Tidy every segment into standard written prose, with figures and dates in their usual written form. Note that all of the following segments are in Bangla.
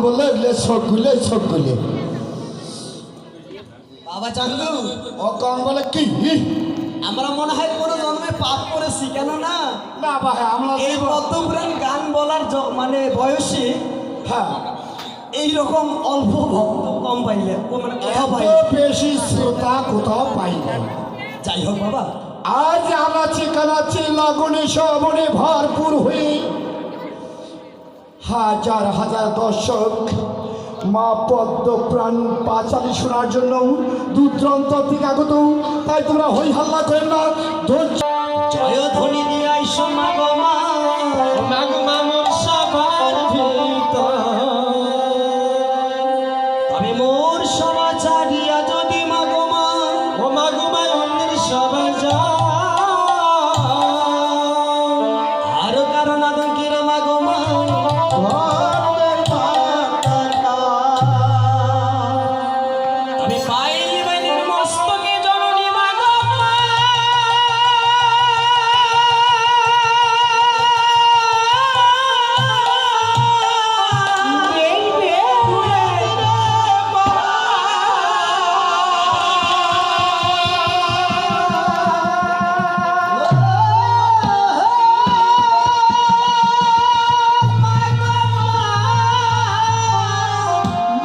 বলে চোখ গুলে বাবা চান্দু ও কম বলে কি আমরা মনে হয় কোনো জন্মে পাপ করেছি কেন না না ভাই আমরা এই পদ্মপুরাণ গান বলার মানে বয়সে হ্যাঁ এইরকম অল্প ভক্ত কম পাইলে মানে কোথাও পাই এত বেশি শ্রোতা কোথাও পাই না। যাই হোক বাবা আজ আনাচি কানাচি লাগুনে শ্রবণে ভরপুর হয়ে হাজার হাজার দর্শক মা পদ্ম প্রাণ পাঁচালি শোনার জন্য দূরদূরান্ত থেকে আগত। তাই তোমরা হই হাল্লা করেন না, ধৈর্য জয় ধ্বনি দিয়ে আইসো মা গো মা মোর সবার ভিতর তবে মোর সভা ছাড়িয়া যদি মা গো মা অন্যের সভা যা আরো কারণ আদঙ্কের মা গো মা আমি পাইলি বাইলের মস্তকে জননী মা গো মা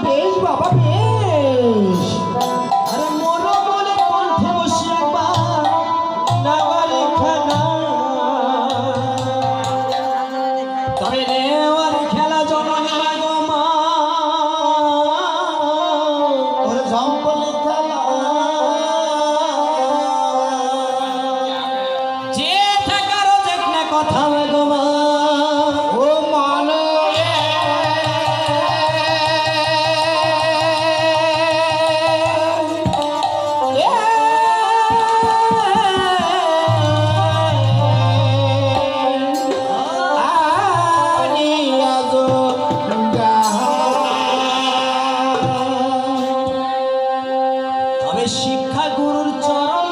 বেশ বাবা বেশ। আরে মনো বলে কণ্ঠে বসে একবার নেওয়ারি খেলা তবে নেওয়ারি খেলা জননী মা গো মা ওরে ঝম্পলে খেলা যে থাকারও দেখ না কথা মা গো মা ও মানে তবে শিক্ষা গুরুর চরণ